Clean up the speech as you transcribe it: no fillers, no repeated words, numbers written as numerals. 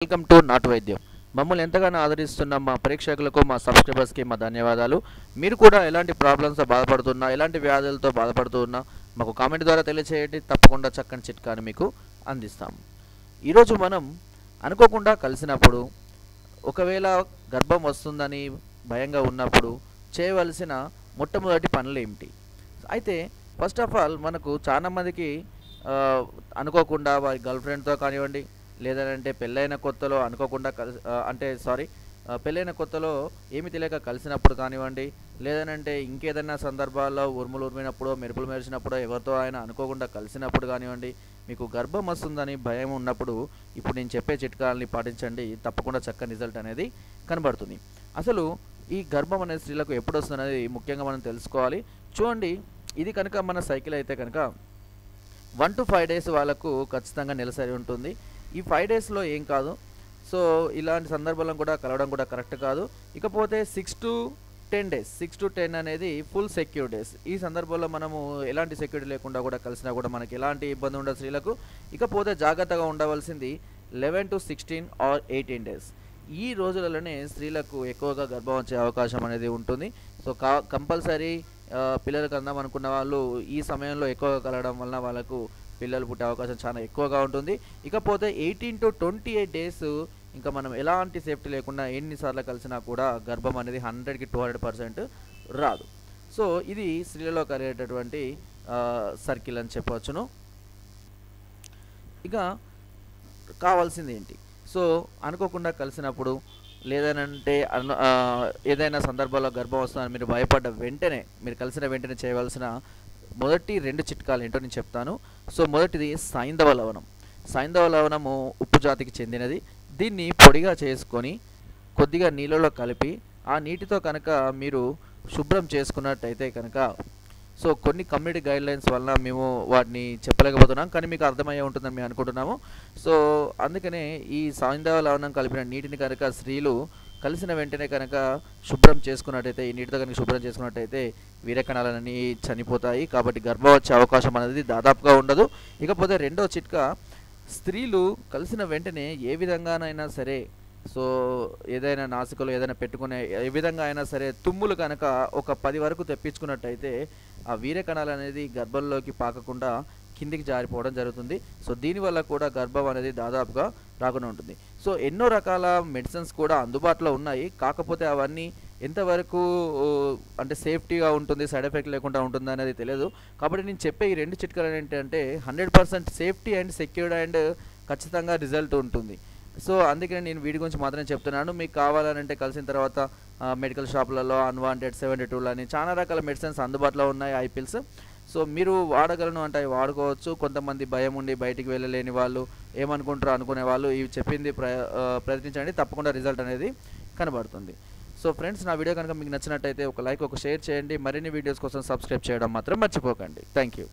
Welcome to నాటు వైద్యం. మమ్మల్ని ఎంతగానో ఆదరిస్తున్న మా ప్రేక్షకులకు, మా సబ్స్క్రైబర్స్కి మా ధన్యవాదాలు. మీరు కూడా ఎలాంటి ప్రాబ్లమ్స్తో బాధపడుతున్నా, ఎలాంటి వ్యాధులతో బాధపడుతున్నా మాకు కామెంట్ ద్వారా తెలియచేయండి. తప్పకుండా చక్కని చిట్కాను మీకు అందిస్తాము. ఈరోజు మనం అనుకోకుండా కలిసినప్పుడు, ఒకవేళ గర్భం వస్తుందని భయంగా ఉన్నప్పుడు చేయవలసిన మొట్టమొదటి పనులు ఏమిటి? అయితే ఫస్ట్ ఆఫ్ ఆల్ మనకు చాలామందికి అనుకోకుండా వారి గర్ల్ ఫ్రెండ్తో కానివ్వండి, లేదంటే పెళ్ళైన కొత్తలో అనుకోకుండా పెళ్ళైన కొత్తలో ఏమి తెలియక కలిసినప్పుడు కానివ్వండి, లేదనంటే ఇంకేదైనా సందర్భాల్లో ఉరుములు ఉరిమినప్పుడు, మెరుపులు మెరిచినప్పుడు, ఎవరితో అయినా అనుకోకుండా కలిసినప్పుడు కానివ్వండి, మీకు గర్భం వస్తుందని భయం ఉన్నప్పుడు ఇప్పుడు నేను చెప్పే చిట్కాలని పాటించండి. తప్పకుండా చక్కని రిజల్ట్ అనేది కనబడుతుంది. అసలు ఈ గర్భం అనేది స్త్రీలకు ఎప్పుడు వస్తుంది అనేది ముఖ్యంగా మనం తెలుసుకోవాలి. చూడండి, ఇది కనుక మన సైకిల్ అయితే కనుక 1 to 5 days వాళ్ళకు ఖచ్చితంగా నెలసరి ఉంటుంది. ఈ 5 daysలో ఏం కాదు. సో ఇలాంటి సందర్భాలను కూడా కలవడం కూడా కరెక్ట్ కాదు. ఇకపోతే 6 to 10 అనేది ఫుల్ సెక్యూర్ డేస్. ఈ సందర్భంలో మనము ఎలాంటి సెక్యూరిటీ లేకుండా కూడా కలిసినా కూడా మనకి ఎలాంటి ఇబ్బంది ఉండదు స్త్రీలకు. ఇకపోతే జాగ్రత్తగా ఉండవలసింది 11 to 16 or 18 days. ఈ రోజులలోనే స్త్రీలకు ఎక్కువగా గర్భం వచ్చే అవకాశం అనేది ఉంటుంది. సో కంపల్సరీ పిల్లలకు అందాం అనుకున్న వాళ్ళు ఈ సమయంలో ఎక్కువగా కలగడం వలన వాళ్ళకు పిల్లలు పుట్టే అవకాశం చాలా ఎక్కువగా ఉంటుంది. ఇకపోతే 18 to 28 days ఇంకా మనం ఎలాంటి సేఫ్టీ లేకుండా ఎన్నిసార్లు కలిసినా కూడా గర్భం అనేది 100కి 200% రాదు. సో ఇది స్త్రీలలో కలిగేటటువంటి సర్కిల్ అని చెప్పవచ్చును. ఇక కావాల్సింది ఏంటి? సో అనుకోకుండా కలిసినప్పుడు, లేదనంటే ఏదైనా సందర్భాల్లో గర్భం వస్తుందని మీరు భయపడ్డ వెంటనే, మీరు కలిసిన వెంటనే చేయవలసిన మొదటి 2 చిట్కాలు ఏంటో నేను చెప్తాను. సో మొదటిది సైంధవ లవణం. సైంధవ లవణము ఉప్పు జాతికి చెందినది. దీన్ని పొడిగా చేసుకొని కొద్దిగా నీళ్ళలో కలిపి ఆ నీటితో కనుక మీరు శుభ్రం చేసుకున్నట్టయితే కనుక, సో కొన్ని కమ్యూనిటీ గైడ్లైన్స్ వలన మేము వాటిని చెప్పలేకపోతున్నాం, కానీ మీకు అర్థమయ్యే ఉంటుందని మేము అనుకుంటున్నాము. సో అందుకనే ఈ సైంధవ లవణం కలిపిన నీటిని కనుక స్త్రీలు కలిసిన వెంటనే కనుక శుభ్రం చేసుకున్నట్టయితే, ఈ నీటితో కనుక శుభ్రం చేసుకున్నట్టయితే వీర్యకణాలన్నీ చనిపోతాయి. కాబట్టి గర్భం వచ్చే అవకాశం అనేది దాదాపుగా ఉండదు. ఇకపోతే రెండో చిట్కా, స్త్రీలు కలిసిన వెంటనే ఏ విధంగానైనా సరే, సో ఏదైనా నాసికలో ఏదైనా పెట్టుకునే ఏ విధంగా అయినా సరే తుమ్ములు కనుక ఒక 10 వరకు తెప్పించుకున్నట్టయితే ఆ వీర్యకణాలు అనేది గర్భంలోకి పాకకుండా కిందికి జారిపోవడం జరుగుతుంది. సో దీనివల్ల కూడా గర్భం అనేది దాదాపుగా రాకుండా ఉంటుంది. సో ఎన్నో రకాల మెడిసిన్స్ కూడా అందుబాటులో ఉన్నాయి. కాకపోతే అవన్నీ ఎంతవరకు అంటే సేఫ్టీగా ఉంటుంది, సైడ్ ఎఫెక్ట్ లేకుండా ఉంటుంది అనేది తెలియదు. కాబట్టి నేను చెప్పే ఈ 2 చిట్కాలు ఏంటంటే 100% సేఫ్టీ అండ్ సెక్యూర్డ్ అండ్ ఖచ్చితంగా రిజల్ట్ ఉంటుంది. సో అందుకని నేను వీటి గురించి మాత్రమే చెప్తున్నాను. మీకు కావాలంటే కలిసిన తర్వాత మెడికల్ షాపులలో అన్వాంటెడ్ 72 అని చాలా రకాల మెడిసిన్స్ అందుబాటులో ఉన్నాయి, ఐ పిల్స్. సో మీరు వాడగలను అంటే అవి వాడుకోవచ్చు. కొంతమంది భయం ఉండి బయటికి వెళ్ళలేని వాళ్ళు, ఏమనుకుంటారో అనుకునే వాళ్ళు ఇవి చెప్పింది ప్రయత్నించండి. తప్పకుండా రిజల్ట్ అనేది కనబడుతుంది. సో ఫ్రెండ్స్, నా వీడియో కనుక మీకు నచ్చినట్టయితే ఒక లైక్, ఒక షేర్ చేయండి. మరిన్ని వీడియోస్ కోసం సబ్స్క్రైబ్ చేయడం మాత్రం మర్చిపోకండి. Thank you.